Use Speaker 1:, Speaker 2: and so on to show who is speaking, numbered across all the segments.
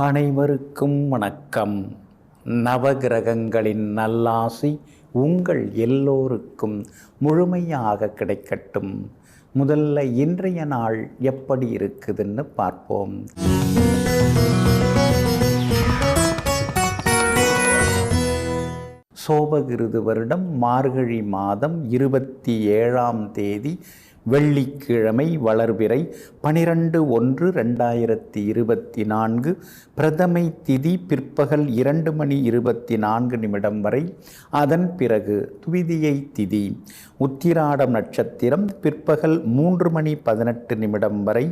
Speaker 1: அனைவருக்கும் வணக்கம். நவகிரகங்களின் நல்லாசி உங்கள் எல்லோருக்கும் முழுமையாக கிடைக்கட்டும். முதல்ல இன்றைய நாள் எப்படி இருக்குதுன்னு பார்ப்போம். சோபகிருது வருடம் மார்கழி மாதம் 27ஆம் தேதி வெள்ளிக்கிழமை வளர்பிறை 12/1/2024 பிரதமை திதி பிற்பகல் 2:24 வரை. அதன் பிறகு துவிதியை திதி உத்திராடம் நட்சத்திரம் பிற்பகல் 3:18 வரை.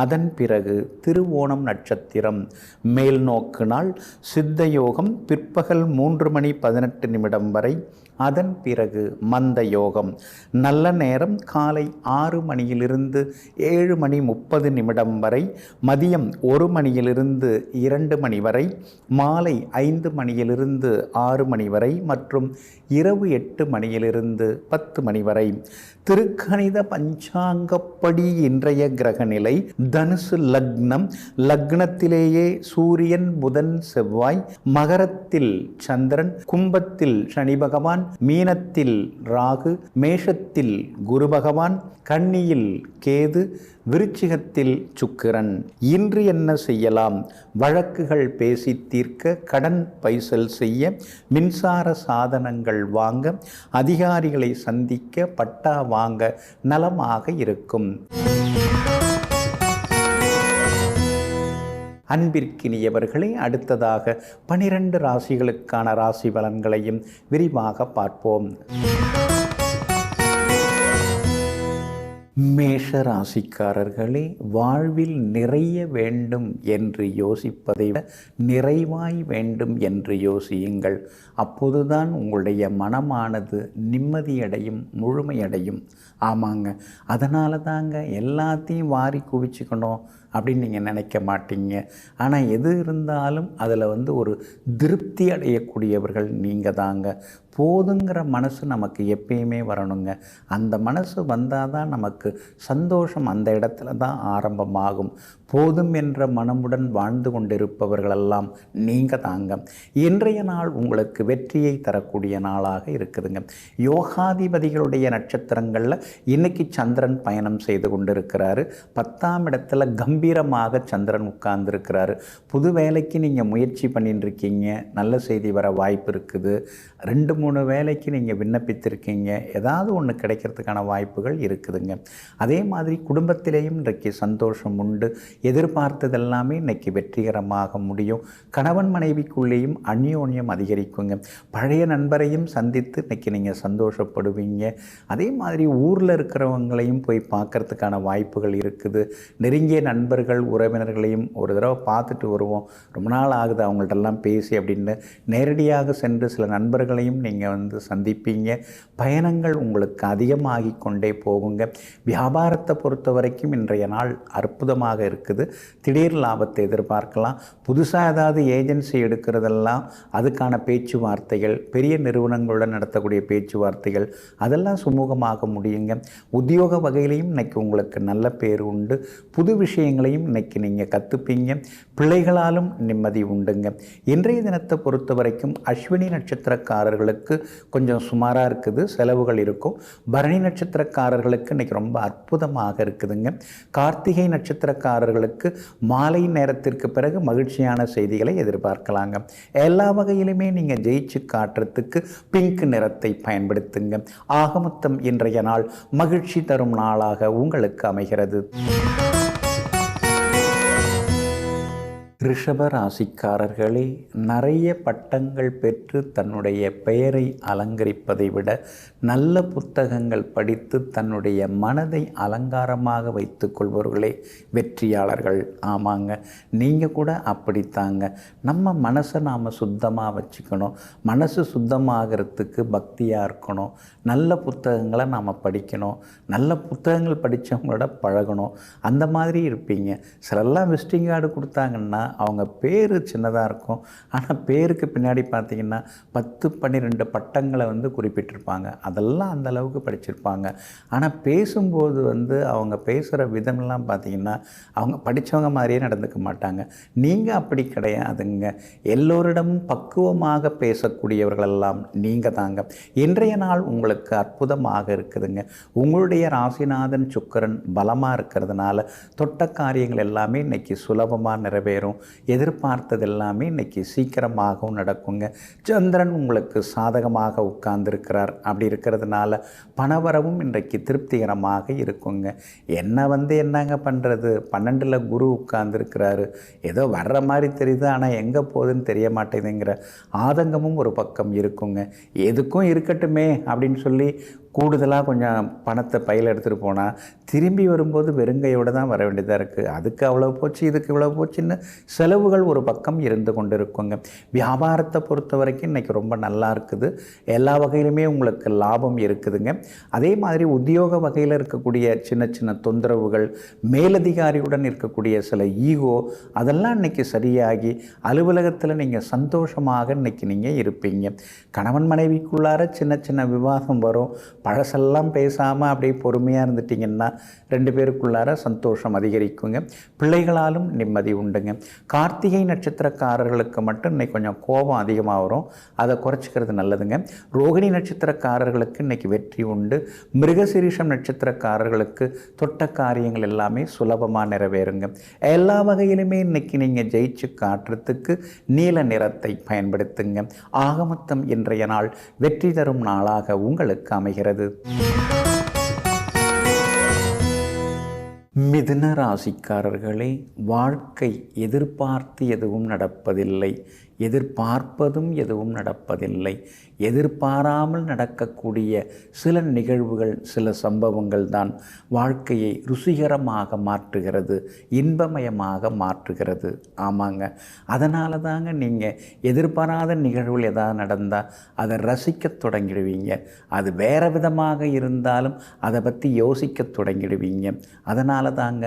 Speaker 1: அதன் பிறகு திருவோணம் நட்சத்திரம் மேல் நோக்கு நாள். சித்தயோகம் பிற்பகல் 3:18 வரை. அதன் பிறகு மந்த யோகம். நல்ல நேரம் காலை 6 மணியிலிருந்து 7:30 வரை, மதியம் 1 மணியிலிருந்து 2 மணி வரை, மாலை 5 மணியிலிருந்து 6 மணி வரை மற்றும் இரவு 8 மணியிலிருந்து 10 மணி வரை. திருக்கணித பஞ்சாங்கப்படி இன்றைய கிரகநிலை தனுசு லக்னம். லக்னத்திலேயே சூரியன், புதன், செவ்வாய், மகரத்தில் சந்திரன், கும்பத்தில் சனி பகவான், மீனத்தில் ராகு, மேஷத்தில் குரு பகவான், கன்னியில் கேது, விருச்சிகத்தில் சுக்கிரன். இன்று என்ன செய்யலாம்? வழக்குகள் பேசி தீர்க்க, கடன் பைசல் செய்ய, மின்சார சாதனங்கள் வாங்க, அதிகாரிகளை சந்திக்க, பட்டா வாங்க நலமாக இருக்கும். அன்பிற்கினியவர்களே, அடுத்ததாக 12 ராசிகளுக்கான ராசி பலன்களையும் விரிவாக பார்ப்போம். மேஷ ராசிக்காரர்களே, வாழ்வில் நிறைய வேண்டும் என்று யோசிப்பதை விட நிறைவாய் வேண்டும் என்று யோசியுங்கள். அப்போதுதான் உங்களுடைய மனமானது நிம்மதியடையும், முழுமையடையும். ஆமாங்க, அதனால தாங்க எல்லாத்தையும் வாரி குவிச்சுக்கணும் அப்படின்னு நீங்கள் நினைக்க மாட்டீங்க. ஆனால் எது இருந்தாலும் அதில் ஒரு திருப்தி அடையக்கூடியவர்கள் நீங்கள் தாங்க. போதுங்கிற மனசு நமக்கு எப்பயுமே வரணுங்க. அந்த மனசு வந்தால் தான் நமக்கு சந்தோஷம் அந்த இடத்துல தான் ஆரம்பமாகும். போதும் என்ற மனமுடன் வாழ்ந்து கொண்டிருப்பவர்களெல்லாம் நீங்கள் தாங்க. இன்றைய நாள் உங்களுக்கு வெற்றியை தரக்கூடிய நாளாக இருக்குதுங்க. யோகாதிபதிகளுடைய நட்சத்திரங்களில் இன்னைக்கு சந்திரன் பயணம் செய்து கொண்டிருக்கிறாரு. 10ஆம் இடத்துல கம்பீரமாக சந்திரன் உட்கார்ந்துருக்கிறாரு. புது வேலைக்கு நீங்கள் முயற்சி பண்ணிட்டு இருக்கீங்க, நல்ல செய்தி வர வாய்ப்பு இருக்குது. 2-3 வேலைக்கு நீங்கள் விண்ணப்பித்திருக்கீங்க, ஏதாவது ஒன்று கிடைக்கிறதுக்கான வாய்ப்புகள் இருக்குதுங்க. அதே மாதிரி குடும்பத்திலேயும் இன்றைக்கு சந்தோஷம் உண்டு. எதிர்பார்த்ததெல்லாமே இன்றைக்கி வெற்றிகரமாக முடியும். கணவன் மனைவிக்குள்ளேயும் அந்யோன்யம் அதிகரிக்குங்க. பழைய நண்பரையும் சந்தித்து இன்றைக்கி நீங்கள் சந்தோஷப்படுவீங்க. அதே மாதிரி ஊரில் இருக்கிறவங்களையும் போய் பார்க்கறதுக்கான வாய்ப்புகள் இருக்குது. நெருங்கிய நண்பர்கள், உறவினர்களையும் ஒரு தடவை பார்த்துட்டு வருவோம், ரொம்ப நாள் ஆகுது அவங்கள்ட்டெல்லாம் பேசி அப்படின்னு நேரடியாக சென்று சில நண்பர்களையும் நீங்கள் சந்திப்பீங்க. பயணங்கள் உங்களுக்கு அதிகமாகி கொண்டே போகுங்க. வியாபாரத்தை பொறுத்த வரைக்கும் இன்றைய நாள் அற்புதமாக இருக்குது. திடீர் லாபத்தை எதிர்பார்க்கலாம். புதுசாக ஏதாவது ஏஜென்சி எடுக்கிறதெல்லாம் அதுக்கான பேச்சுவார்த்தைகள், பெரிய நிறுவனங்களுடன் நடத்தக்கூடிய பேச்சுவார்த்தைகள் அதெல்லாம் சுமூகமாக முடியுங்க. உத்தியோக வகையிலையும் இன்னைக்கு உங்களுக்கு நல்ல பேர் உண்டு. புது விஷயங்களையும் இன்னைக்கு நீங்கள் கற்றுப்பீங்க. பிள்ளைகளாலும் நிம்மதி உண்டுங்க. இன்றைய தினத்தை பொறுத்த வரைக்கும் அஸ்வினி நட்சத்திரக்காரர்களுக்கு கொஞ்சம் சுமாராக இருக்குது, செலவுகள் இருக்கும். பரணி நட்சத்திரக்காரர்களுக்கு இன்றைக்கி ரொம்ப அற்புதமாக இருக்குதுங்க. கார்த்திகை நட்சத்திரக்காரர்களுக்கு மாலை நேரத்திற்கு பிறகு மகிழ்ச்சியான செய்திகளை எதிர்பார்க்கலாங்க. எல்லா வகையிலுமே நீங்கள் ஜெயிச்சு காட்டுறதுக்கு பிங்க் நிறத்தை பயன்படுத்துங்க. ஆகமொத்தம் இன்றைய நாள் மகிழ்ச்சி தரும் நாளாக உங்களுக்கு அமைகிறது. ரிஷப ராசிக்காரர்களே, நிறைய பட்டங்கள் பெற்று தன்னுடைய பெயரை அலங்கரிப்பதை விட நல்ல புத்தகங்கள் படித்து தன்னுடைய மனதை அலங்காரமாக வைத்து கொள்பவர்களே வெற்றியாளர்கள். ஆமாங்க, நீங்கள் கூட அப்படித்தாங்க. நம்ம மனசை நாம் சுத்தமாக வச்சுக்கணும். மனசு சுத்தமாகிறதுக்கு பக்தியாக இருக்கணும். நல்ல புத்தகங்களை நாம் படிக்கணும். நல்ல புத்தகங்கள் படித்தவங்களோட பழகணும். அந்த மாதிரி இருப்பீங்க. சிலர்லாம் விசிட்டிங் கார்டு கொடுத்தாங்கன்னா அவங்க பேர் சின்னதாக இருக்கும், ஆனால் பேருக்கு பின்னாடி பார்த்திங்கன்னா 10-12 பட்டங்களை வந்து குறிப்பிட்டிருப்பாங்க. அதெல்லாம் அந்த அளவுக்கு படிச்சிருப்பாங்க. ஆனால் பேசும்போது வந்து அவங்க பேசுகிற விதமெல்லாம் பார்த்திங்கன்னா அவங்க படித்தவங்க மாதிரியே நடந்துக்க மாட்டாங்க. நீங்கள் அப்படி கிடையாதுங்க. எல்லோரிடமும் பக்குவமாக பேசக்கூடியவர்களெல்லாம் நீங்கள் தாங்க. இன்றைய நாள் உங்களுக்கு அற்புதமாக இருக்குதுங்க. உங்களுடைய ராசிநாதன் சுக்கிரன் பலமாக இருக்கிறதுனால தொட்ட காரியங்கள் எல்லாமே இன்றைக்கி சுலபமாக நிறைவேறும். எதிர்பார்த்தது எல்லாமே இன்றைக்கி சீக்கிரமாகவும் நடக்குங்க. சந்திரன் உங்களுக்கு சாதகமாக உட்கார்ந்துருக்கிறார். அப்படி இருக்கிறதுனால பணவரவும் இன்றைக்கு திருப்திகரமாக இருக்குங்க. என்னங்க பண்ணுறது, 12ல் குரு உட்கார்ந்துருக்கிறாரு, ஏதோ வர்ற மாதிரி தெரியுது, ஆனால் எங்கே போகுதுன்னு தெரிய மாட்டேங்குதுங்கிற ஆதங்கமும் ஒரு பக்கம் இருக்குங்க. எதுக்கும் இருக்கட்டுமே அப்படின்னு சொல்லி கூடுதலாக கொஞ்சம் பணத்தை பையில் எடுத்துகிட்டு போனால் திரும்பி வரும்போது வெறுங்கையோடு தான் வர வேண்டியதாக இருக்குது. அதுக்கு அவ்வளோ போச்சு, இதுக்கு இவ்வளோ போச்சுன்னு செலவுகள் ஒரு பக்கம் இருந்து கொண்டு இருக்குங்க. வியாபாரத்தை பொறுத்த வரைக்கும் இன்றைக்கி ரொம்ப நல்லா இருக்குது. எல்லா வகையிலுமே உங்களுக்கு லாபம் இருக்குதுங்க. அதே மாதிரி உத்தியோக வகையில் இருக்கக்கூடிய சின்ன சின்ன தொந்தரவுகள், மேலதிகாரியுடன் இருக்கக்கூடிய சில ஈகோ, அதெல்லாம் இன்றைக்கி சரியாகி அலுவலகத்தில் நீங்கள் சந்தோஷமாக இன்றைக்கி நீங்கள் இருப்பீங்க. கணவன் மனைவிக்குள்ளார சின்ன சின்ன விவாதம் வரும். பழசெல்லாம் பேசாமல் அப்படியே பொறுமையாக இருந்துட்டிங்கன்னா 2 பேருக்குள்ளார சந்தோஷம் அதிகரிக்குங்க. பிள்ளைகளாலும் நிம்மதி உண்டுங்க. கார்த்திகை நட்சத்திரக்காரர்களுக்கு மட்டும் இன்றைக்கி கொஞ்சம் கோபம் அதிகமாக வரும், அதை குறைச்சிக்கிறது நல்லதுங்க. ரோகிணி நட்சத்திரக்காரர்களுக்கு இன்றைக்கி வெற்றி உண்டு. மிருகசீரிஷம் நட்சத்திரக்காரர்களுக்கு தொட்ட காரியங்கள் எல்லாமே சுலபமாக நிறைவேறுங்க. எல்லா வகையிலுமே இன்றைக்கி நீங்கள் ஜெயிச்சு காட்டுறதுக்கு நீல நிறத்தை பயன்படுத்துங்க. ஆகமொத்தம் இன்றைய நாள் வெற்றி தரும் நாளாக உங்களுக்கு அமைகிறது. மிதுன ராசிக்காரர்களே, வாழ்க்கை எதிர்பார்த்து எதுவும் நடப்பதில்லை, எதிர்பார்ப்பதும் எதுவும் நடப்பதில்லை. எதிர்பாராமல் நடக்கக்கூடிய சில நிகழ்வுகள், சில சம்பவங்கள் தான் வாழ்க்கையை ருசிகரமாக மாற்றுகிறது, இன்பமயமாக மாற்றுகிறது. ஆமாங்க, அதனால தாங்க நீங்கள் எதிர்பாராத நிகழ்வுகள் எதாவது நடந்தால் அதை ரசிக்க தொடங்கிடுவீங்க. அது வேறு விதமாக இருந்தாலும் அதை பற்றி யோசிக்க தொடங்கிடுவீங்க. அதனால தாங்க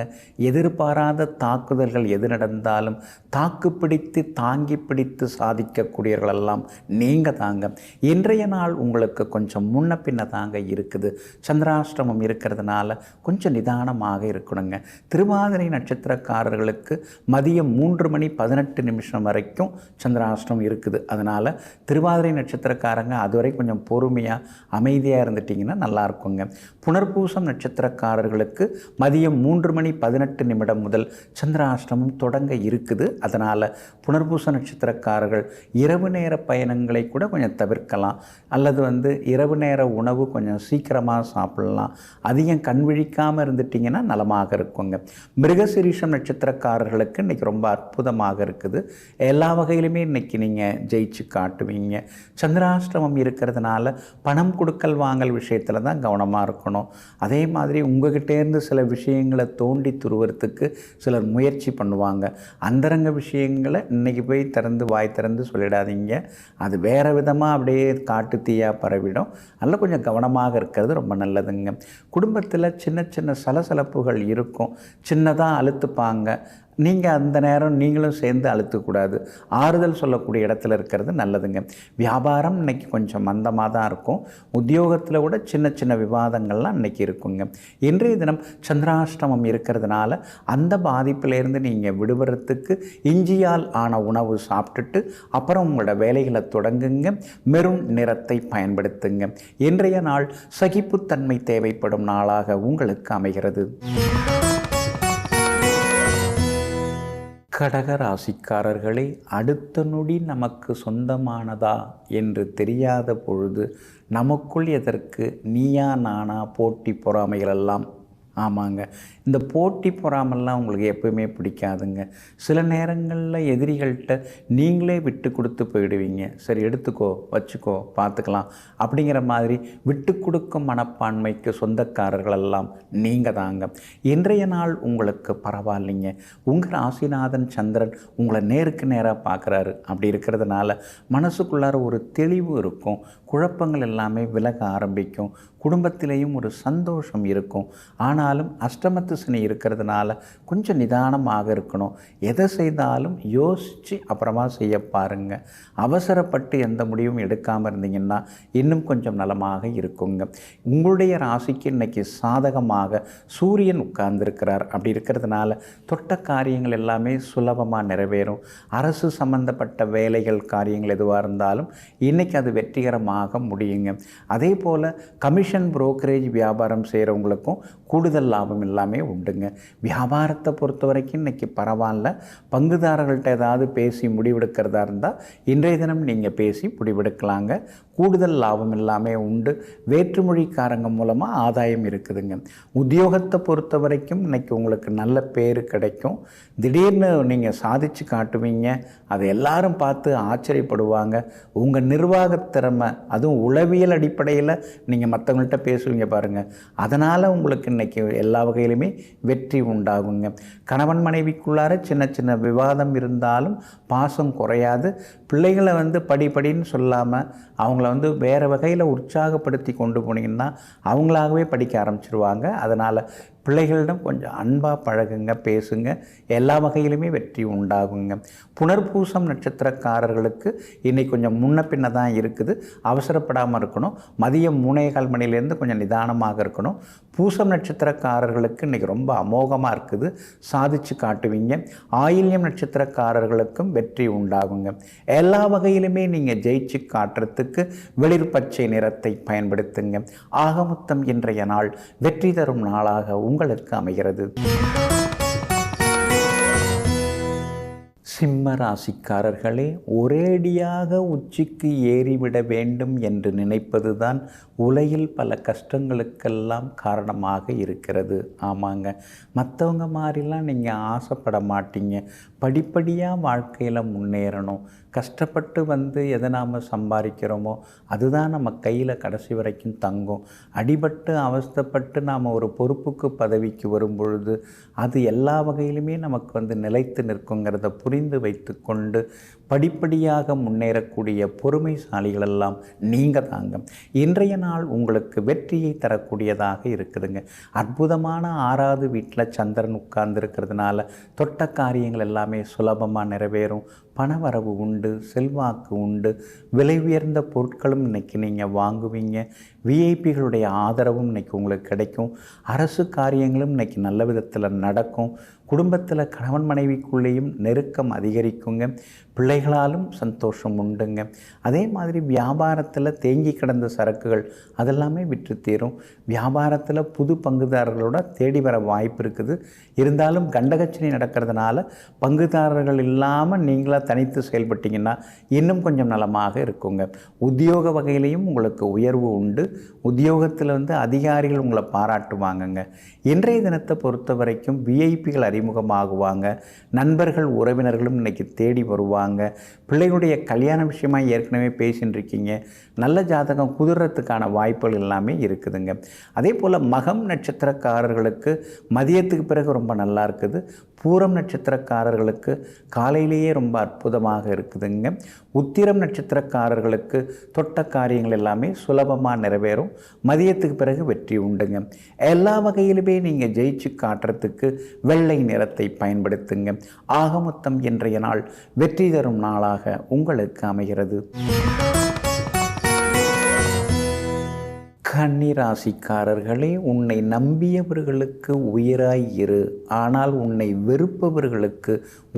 Speaker 1: எதிர்பாராத தாக்குதல்கள் எது நடந்தாலும் தாக்குப்பிடித்து தாங்கி பிடித்து சாதிக்கக்கூடியவர்களெல்லாம் நீங்கள் தாங்க. இன்றைய நாள் உங்களுக்கு கொஞ்சம் முன்ன பின்ன தாங்க இருக்குது. சந்திராஷ்டமம் இருக்கிறதுனால கொஞ்சம் நிதானமாக இருக்கணுங்க. திருவாதிரை நட்சத்திரக்காரர்களுக்கு மதியம் 3:18 வரைக்கும் சந்திராஷ்டமம் இருக்குது. அதனால் திருவாதிரை நட்சத்திரக்காரங்க அதுவரை கொஞ்சம் பொறுமையாக அமைதியாக இருந்துட்டிங்கன்னா நல்லா இருக்குங்க. புனர்பூசம் நட்சத்திரக்காரர்களுக்கு மதியம் 3:18 முதல் சந்திராஷ்டமம் தொடங்க இருக்குது. அதனால் புனர்பூச நட்சத்திரக்காரர்கள் இரவு நேர பயணங்களை கூட கொஞ்சம் தவிர்க்கலாம். அல்லது இரவு நேர உணவு கொஞ்சம் சீக்கிரமாக சாப்பிடலாம். அதிகம் கண் விழிக்காமல் இருந்துட்டிங்கன்னா நலமாக இருக்குங்க. மிருகசீரிஷம் நட்சத்திரக்காரர்களுக்கு இன்றைக்கி ரொம்ப அற்புதமாக இருக்குது. எல்லா வகையிலுமே இன்றைக்கி நீங்கள் ஜெயிச்சு காட்டுவீங்க. சந்திராஷ்டமம் இருக்கிறதுனால பணம் கொடுக்கல் வாங்கல் விஷயத்தில் தான் கவனமாக இருக்கணும். அதே மாதிரி உங்ககிட்டேருந்து சில விஷயங்களை தோண்டி துருவறதுக்கு சிலர் முயற்சி பண்ணுவாங்க. அந்தரங்க விஷயங்களை இன்றைக்கி போய் வாய் திறந்து சொல்லிடாதீங்க. அது வேறு விதமாக அப்படியே காட்டு தீயாக பரவிடும். அதில் கொஞ்சம் கவனமாக இருக்கிறது ரொம்ப நல்லதுங்க. குடும்பத்தில் சின்ன சின்ன சலசலப்புகள் இருக்கும். சின்னதாக அழுத்துப்பாங்க. நீங்கள் அந்த நேரம் நீங்களும் சேர்ந்து அழுத்தக்கூடாது. ஆறுதல் சொல்லக்கூடிய இடத்துல இருக்கிறது நல்லதுங்க. வியாபாரம் இன்றைக்கி கொஞ்சம் மந்தமாக தான் இருக்கும். உத்தியோகத்தில் கூட சின்ன சின்ன விவாதங்கள்லாம் இன்றைக்கி இருக்குங்க. இன்றைய தினம் சந்திராஷ்டமம் இருக்கிறதுனால அந்த பாதிப்பிலேருந்து நீங்கள் விடுபடுறதுக்கு இஞ்சியால் ஆன உணவு சாப்பிட்டுட்டு அப்புறம் உங்களோட வேலைகளை தொடங்குங்க. மெரூன் நிறத்தை பயன்படுத்துங்க. இன்றைய நாள் சகிப்புத்தன்மை தேவைப்படும் நாளாக உங்களுக்கு அமைகிறது. கடக ராசிக்காரர்களே, அடுத்த நொடி நமக்கு சொந்தமானதா என்று தெரியாத பொழுது நமக்குள் எதற்கு நீயா நானா போட்டி பொறாமைகளெல்லாம். ஆமாங்க, இந்த போட்டி பொறாமல்லாம் உங்களுக்கு எப்பவுமே பிடிக்காதுங்க. சில நேரங்களில் எதிரிகள்கிட்ட நீங்களே விட்டு கொடுத்து போயிடுவீங்க. சரி, எடுத்துக்கோ, வச்சுக்கோ, பார்த்துக்கலாம் அப்படிங்கிற மாதிரி விட்டு கொடுக்கும் மனப்பான்மைக்கு சொந்தக்காரர்களெல்லாம் நீங்கள் தாங்க. இன்றைய நாள் உங்களுக்கு பரவாயில்லைங்க. உங்கள் ராசிநாதன் சந்திரன் உங்களை நேருக்கு நேராக பார்க்குறாரு. அப்படி இருக்கிறதுனால மனசுக்குள்ளார ஒரு தெளிவு இருக்கும். குழப்பங்கள் எல்லாமே விலக ஆரம்பிக்கும். குடும்பத்திலேயும் ஒரு சந்தோஷம் இருக்கும். ஆனாலும் அஷ்டமத்து சனி இருக்கிறதுனால கொஞ்சம் நிதானமாக இருக்கணும். எதை செய்தாலும் யோசித்து அப்புறமா செய்ய பாருங்கள். அவசரப்பட்டு எந்த முடிவும் எடுக்காமல் இருந்தீங்கன்னா இன்னும் கொஞ்சம் நலமாக இருக்குங்க. உங்களுடைய ராசிக்கு இன்றைக்கி சாதகமாக சூரியன் உட்கார்ந்துருக்கிறார். அப்படி இருக்கிறதுனால தொட்ட காரியங்கள் எல்லாமே சுலபமாக நிறைவேறும். அரசு சம்பந்தப்பட்ட வேலைகள் காரியங்கள் எதுவாக இருந்தாலும் இன்றைக்கி அது வெற்றிகரமாக முடியுங்க. அதே போல் கமிஷன் புரோக்கரேஜ் வியாபாரம் செய்கிறவங்களுக்கும் கூடுதல் லாபம் எல்லாமே உண்டுங்க. வியாபாரத்தை பொறுத்த வரைக்கும் இன்றைக்கி பரவாயில்ல. பங்குதாரர்கள்ட்ட ஏதாவது பேசி முடிவெடுக்கிறதா இருந்தால் இன்றைய தினம் நீங்கள் பேசி முடிவெடுக்கலாங்க. கூடுதல் லாபம் எல்லாமே உண்டு. வேற்றுமொழிக்காரங்க மூலமாக ஆதாயம் இருக்குதுங்க. உத்தியோகத்தை பொறுத்த வரைக்கும் இன்றைக்கி உங்களுக்கு நல்ல பேர் கிடைக்கும். திடீர்னு நீங்கள் சாதித்து காட்டுவீங்க. அதை எல்லாரும் பார்த்து ஆச்சரியப்படுவாங்க. உங்கள் நிர்வாகத்திறமை, அதுவும் உளவியல் அடிப்படையில் நீங்கள் மற்றவங்கள்ட்ட பேசுவீங்க பாருங்கள். அதனால் உங்களுக்கு இன்றைக்கி எல்லா வகையிலுமே வெற்றி உண்டாகுங்க. கணவன் மனைவிக்குள்ளார சின்ன சின்ன விவாதம் இருந்தாலும் பாசம் குறையாது. பிள்ளைகளை படின்னு சொல்லாமல் அவங்கள வேறு வகையில் உற்சாகப்படுத்தி கொண்டு போனீங்கன்னா அவங்களாகவே படிக்க ஆரம்பிச்சிருவாங்க. அதனால் பிள்ளைகளிடம் கொஞ்சம் அன்பாக பழகுங்க, பேசுங்க. எல்லா வகையிலுமே வெற்றி உண்டாகுங்க. புனர்பூசம் நட்சத்திரக்காரர்களுக்கு இன்றைக்கி கொஞ்சம் முன்ன பின்ன தான் இருக்குது. அவசரப்படாமல் இருக்கணும். மதியம் 3:15 மணிலேருந்து கொஞ்சம் நிதானமாக இருக்கணும். பூசம் நட்சத்திரக்காரர்களுக்கு இன்றைக்கி ரொம்ப அமோகமாக இருக்குது. சாதிச்சு காட்டுவீங்க. ஆயில்யம் நட்சத்திரக்காரர்களுக்கும் வெற்றி உண்டாகுங்க. எல்லா வகையிலுமே நீங்கள் ஜெயிச்சு காட்டுறதுக்கு வெளிர் பச்சை நிறத்தை பயன்படுத்துங்க. ஆகமொத்தம் இன்றைய நாள் வெற்றி தரும் நாளாக உங்களுக்கு அமைகிறது. சிம்ம ராசிக்காரர்களே, ஒரேடியாக உச்சிக்கு ஏறிவிட வேண்டும் என்று நினைப்பதுதான் உலகில் பல கஷ்டங்களுக்கெல்லாம் காரணமாக இருக்கிறது. ஆமாங்க, மற்றவங்க மாதிரிலாம் நீங்கள் ஆசைப்பட மாட்டீங்க. படிப்படியாக வாழ்க்கையில் முன்னேறணும். கஷ்டப்பட்டு எதை நாம் சம்பாதிக்கிறோமோ அதுதான் நம்ம கையில் கடைசி வரைக்கும் தங்கும். அடிபட்டு அவஸ்தைப்பட்டு நாம் ஒரு பொறுப்புக்கு பதவிக்கு வரும் பொழுது அது எல்லா வகையிலுமே நமக்கு நிலைத்து நிற்குங்கிறத புரிந்து வைத்து கொண்டு படிப்படியாக முன்னேறக்கூடிய பொறுமைசாலிகளெல்லாம் நீங்கள் தாங்க. இன்றைய நாள் உங்களுக்கு வெற்றியை தரக்கூடியதாக இருக்குதுங்க. அற்புதமான 6வது வீட்டில் சந்திரன் உட்கார்ந்துருக்கிறதுனால தொட்ட காரியங்கள் எல்லாமே சுலபமாக நிறைவேறும். பணவரவு உண்டு, செல்வாக்கு உண்டு. விலை உயர்ந்த பொருட்களும் இன்றைக்கி நீங்கள் வாங்குவீங்க. விஐபிகளுடைய ஆதரவும் இன்றைக்கி உங்களுக்கு கிடைக்கும். அரசு காரியங்களும் இன்றைக்கி நல்ல விதத்தில் நடக்கும். குடும்பத்தில் கணவன் மனைவிக்குள்ளேயும் நெருக்கம் அதிகரிக்குங்க. பிள்ளைகளாலும் சந்தோஷம் உண்டுங்க. அதே மாதிரி வியாபாரத்தில் தேங்கி கிடந்த சரக்குகள் அதெல்லாமே விற்று தீரும். வியாபாரத்தில் புது பங்குதாரர்களோட தேடி வர வாய்ப்பு இருக்குது. இருந்தாலும் கண்டகச்சனி நடக்கிறதுனால பங்குதாரர்கள் இல்லாமல் நீங்களாக தனித்து செயல்பட்டிங்கன்னா இன்னும் கொஞ்சம் நலமாக இருக்குங்க. உத்தியோக வகையிலையும் உங்களுக்கு உயர்வு உண்டு. உத்தியோகத்தில் அதிகாரிகள் உங்களை பாராட்டுவாங்கங்க. இன்றைய தினத்தை பொறுத்த வரைக்கும் விஐபிகள் அறிமுகமாகுவாங்க. நண்பர்கள் உறவினர்களும் இன்றைக்கி தேடி வருவாங்க. பிள்ளைகளுடைய கல்யாண விஷயமாக ஏற்கனவே பேசின்னு இருக்கீங்க. நல்ல ஜாதகம் குதிரத்துக்கான வாய்ப்புகள் எல்லாமே இருக்குதுங்க. அதே போல் மகம் நட்சத்திரக்காரர்களுக்கு மதியத்துக்கு பிறகு ரொம்ப நல்லா இருக்குது. பூரம் நட்சத்திரக்காரர்களுக்கு காலையிலேயே ரொம்ப அற்புதமாக இருக்குதுங்க. உத்திரம் நட்சத்திரக்காரர்களுக்கு தொட்ட காரியங்கள் எல்லாமே சுலபமாக நிறைவேறும். மதியத்துக்கு பிறகு வெற்றி உண்டுங்க. எல்லா வகையிலுமே நீங்கள் ஜெயிச்சு காட்டுறதுக்கு வெள்ளை நிறத்தை பயன்படுத்துங்க. ஆகமொத்தம் இன்றைய நாள் வெற்றி தரும் நாளாக உங்களுக்கு அமைகிறது. கன்னிராசிக்காரர்களே, உன்னை நம்பியவர்களுக்கு உயிராய் இரு, ஆனால் உன்னை வெறுப்பவர்களுக்கு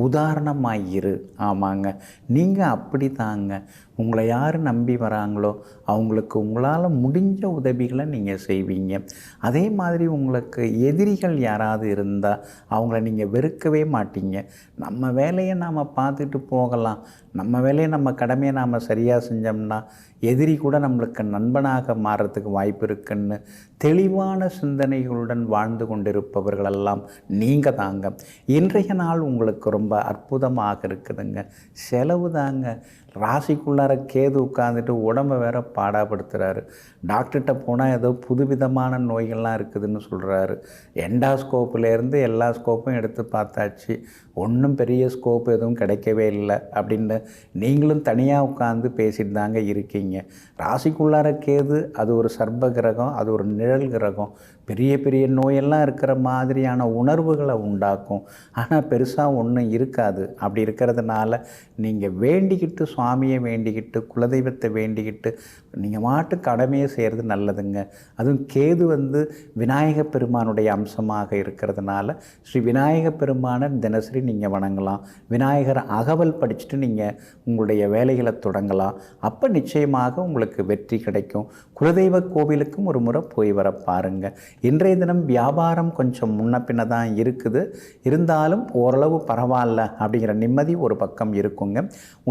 Speaker 1: உதாரணமாய் இரு. ஆமாங்க, நீங்கள் அப்படி தாங்க. உங்களை யார் நம்பி வராங்களோ அவங்களுக்கு உங்களால் முடிஞ்ச உதவிகளை நீங்கள் செய்வீங்க. அதே மாதிரி உங்களுக்கு எதிரிகள் யாராவது இருந்தால் அவங்கள நீங்கள் வெறுக்கவே மாட்டீங்க. நம்ம வேலையை நாம் பார்த்துட்டு போகலாம். நம்ம வேலையை நம்ம கடமையை நாம் சரியாக செஞ்சோம்னா எதிரி கூட நம்மளுக்கு நண்பனாக மாறுறதுக்கு வாய்ப்பு இருக்குன்னு தெளிவான சிந்தனைகளுடன் வாழ்ந்து கொண்டிருப்பவர்களெல்லாம் நீங்கள் தாங்க. இன்றைய நாள் உங்களுக்கு ரொம்ப அற்புதமாக இருக்குதுங்க. செலவு தாங்க. ராசிக்குள்ளார கேது உட்காந்துட்டு உடம்பை வேற பாடாப்படுத்துகிறாரு. டாக்டர்கிட்ட போனால் ஏதோ புதுவிதமான நோய்கள்லாம் இருக்குதுன்னு சொல்கிறாரு. எண்டாஸ்கோப்புலேருந்து எல்லா ஸ்கோப்பும் எடுத்து பார்த்தாச்சு, ஒன்றும் பெரிய ஸ்கோப் எதுவும் கிடைக்கவே இல்லை அப்படின்னு நீங்களும் தனியாக உட்காந்து பேசிட்டு தாங்க இருக்கீங்க. ராசிக்குள்ளார கேது அது ஒரு சர்ப்ப கிரகம், அது ஒரு நிழல் கிரகம். பெரிய பெரிய நோயெல்லாம் இருக்கிற மாதிரியான உணர்வுகளை உண்டாக்கும். ஆனால் பெருசாக ஒன்றும் இருக்காது. அப்படி இருக்கிறதுனால நீங்கள் வேண்டிக்கிட்டு, சுவாமியை வேண்டிக்கிட்டு, குலதெய்வத்தை வேண்டிக்கிட்டு நீங்கள் மாட்டு கடமையை செய்கிறது நல்லதுங்க. அதுவும் கேது விநாயக பெருமானுடைய அம்சமாக இருக்கிறதுனால ஸ்ரீ விநாயக பெருமானை தினசரி நீங்கள் வணங்கலாம். விநாயகர் அகவல் படிச்சுட்டு நீங்கள் உங்களுடைய வேலைகளை தொடங்கலாம். அப்போ நிச்சயமாக உங்களுக்கு வெற்றி கிடைக்கும். குலதெய்வ கோவிலுக்கும் ஒரு முறை போய் வர பாருங்கள். இன்றைய தினம் வியாபாரம் கொஞ்சம் முன்ன பின்ன தான் இருக்குது, இருந்தாலும் ஓரளவு பரவாயில்ல அப்படிங்கிற நிம்மதி ஒரு பக்கம் இருக்குங்க.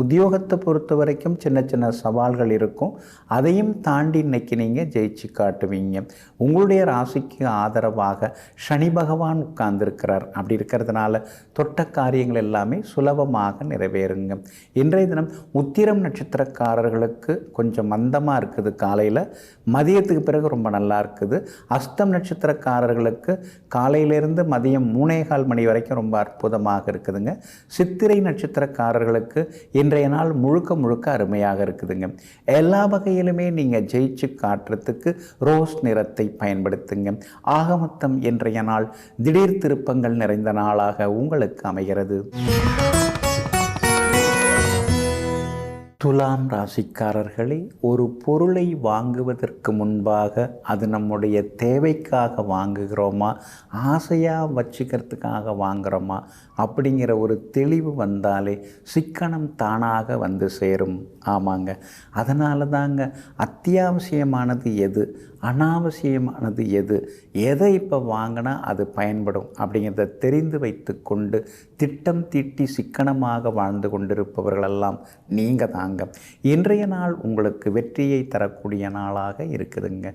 Speaker 1: உத்தியோகத்தை பொறுத்த வரைக்கும் சின்ன சின்ன சவால்கள் இருக்கும், அதையும் தாண்டி இன்னைக்கு நீங்கள் ஜெயிச்சு காட்டுவீங்க. உங்களுடைய ராசிக்கு ஆதரவாக சனி பகவான் உட்கார்ந்துருக்கிறார். அப்படி இருக்கிறதுனால தொட்ட காரியங்கள் எல்லாமே சுலபமாக நிறைவேறுங்க. இன்றைய தினம் உத்திரம் நட்சத்திரக்காரர்களுக்கு கொஞ்சம் மந்தமாக இருக்குது. காலையில் மதியத்துக்கு பிறகு ரொம்ப நல்லா இருக்குது. அஸ்தம் நட்சத்திரக்காரர்களுக்கு காலையிலேருந்து மதியம் 3:15 மணி வரைக்கும் ரொம்ப அற்புதமாக இருக்குதுங்க. சித்திரை நட்சத்திரக்காரர்களுக்கு இன்றைய நாள் முழுக்க முழுக்க அருமையாக இருக்குதுங்க. எல்லா வகையிலுமே நீங்கள் ஜெயிச்சு காட்டுறதுக்கு ரோஸ் நிறத்தை பயன்படுத்துங்க. ஆகமொத்தம் இன்றைய நாள் திடீர் திருப்பங்கள் நிறைந்த நாளாக உங்களுக்கு அமைகிறது. துலாம் ராசிக்காரர்களே, ஒரு பொருளை வாங்குவதற்கு முன்பாக அது நம்முடைய தேவைக்காக வாங்குகிறோமா, ஆசையாக வச்சுக்கிறதுக்காக வாங்குகிறோமா அப்படிங்கிற ஒரு தெளிவு வந்தாலே சிக்கனம் தானாக வந்து சேரும். ஆமாங்க, அதனால தாங்க அத்தியாவசியமானது எது, அனாவசியமானது எது, எதை இப்போ வாங்கினா அது பயன்படும் அப்படிங்கிறத தெரிந்து வைத்து கொண்டு திட்டம் தீட்டி சிக்கனமாக வாழ்ந்து கொண்டிருப்பவர்களெல்லாம் நீங்கள் தாங்க. இன்றைய நாள் உங்களுக்கு வெற்றியை தரக்கூடிய நாளாக இருக்குதுங்க.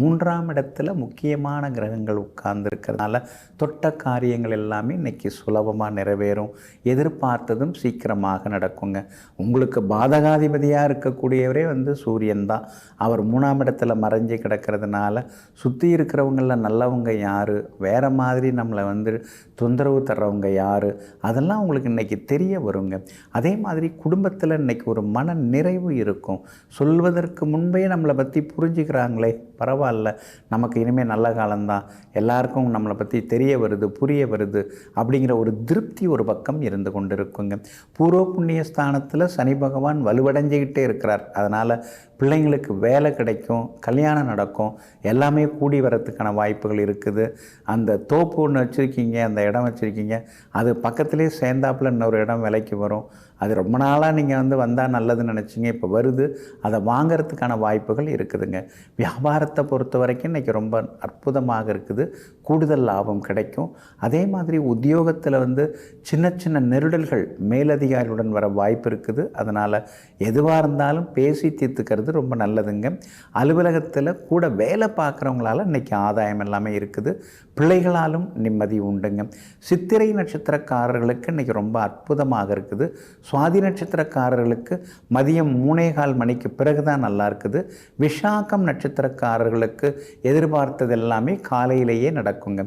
Speaker 1: 3ஆம் இடத்துல முக்கியமான கிரகங்கள் உட்கார்ந்துருக்கிறதுனால தொட்ட காரியங்கள் எல்லாமே இன்றைக்கி சுலபமாக நிறைவேறும். எதிர்பார்த்ததும் சீக்கிரமாக நடக்குங்க. உங்களுக்கு பாதகாதிபதியாக இருக்கக்கூடியவரே சூரியன் தான். அவர் 3ஆம் இடத்துல மறைஞ்சு கிடக்கிறதுனால சுற்றி இருக்கிறவங்களில் நல்லவங்க யார், வேறு மாதிரி நம்மளை தொந்தரவு தர்றவங்க யார், அதெல்லாம் உங்களுக்கு இன்றைக்கி தெரிய வருங்க. அதே மாதிரி குடும்பத்தில் இன்றைக்கி ஒரு மன நிறைவு இருக்கும். சொல்வதற்கு முன்பே நம்மளை பற்றி புரிஞ்சுக்கிறாங்களே, பரவாயில்ல, நமக்கு இனிமேல் நல்ல காலம்தான், எல்லாருக்கும் நம்மளை பற்றி தெரிய வருது, புரிய வருது அப்படிங்கிற ஒரு திருப்தி ஒரு பக்கம் இருந்து கொண்டு இருக்குங்க. பூர்வ புண்ணிய ஸ்தானத்தில் சனி பகவான் வலுவடைஞ்சிக்கிட்டே இருக்கிறார். அதனால் பிள்ளைங்களுக்கு வேலை கிடைக்கும், கல்யாணம் நடக்கும், எல்லாமே கூடி வரத்துக்கான வாய்ப்புகள் இருக்குது. அந்த தோப்பு ஒன்று வச்சுருக்கீங்க, அந்த இடம் வச்சுருக்கீங்க, அது பக்கத்துலேயே சேர்ந்தாப்புல இன்னொரு இடம் விலைக்கு வரும். அது ரொம்ப நாளாக நீங்கள் வந்தால் நல்லதுன்னு நினச்சிங்க, இப்போ வருது, அதை வாங்கிறதுக்கான வாய்ப்புகள் இருக்குதுங்க. வியாபாரத்தை பொறுத்த வரைக்கும் இன்றைக்கி ரொம்ப அற்புதமாக இருக்குது, கூடுதல் லாபம் கிடைக்கும். அதே மாதிரி உத்தியோகத்தில் சின்ன சின்ன நெருடல்கள் மேலதிகாரியுடன் வர வாய்ப்பு இருக்குது. அதனால் எதுவாக இருந்தாலும் பேசி தீர்த்துக்கிறது ரொம்ப நல்லதுங்க. அலுவலகத்தில் கூட வேலை பார்க்குறவங்களால இன்றைக்கி ஆதாயம் எல்லாமே இருக்குது. பிள்ளைகளாலும் நிம்மதி உண்டுங்க. சித்திரை நட்சத்திரக்காரர்களுக்கு இன்றைக்கி ரொம்ப அற்புதமாக இருக்குது. சுவாதி நட்சத்திரக்காரர்களுக்கு மதியம் 3:15 மணிக்கு பிறகு தான் நல்லா இருக்குது. விஷாகம் நட்சத்திரக்காரர்களுக்கு எதிர்பார்த்தது எல்லாமே காலையிலேயே நடக்குங்க.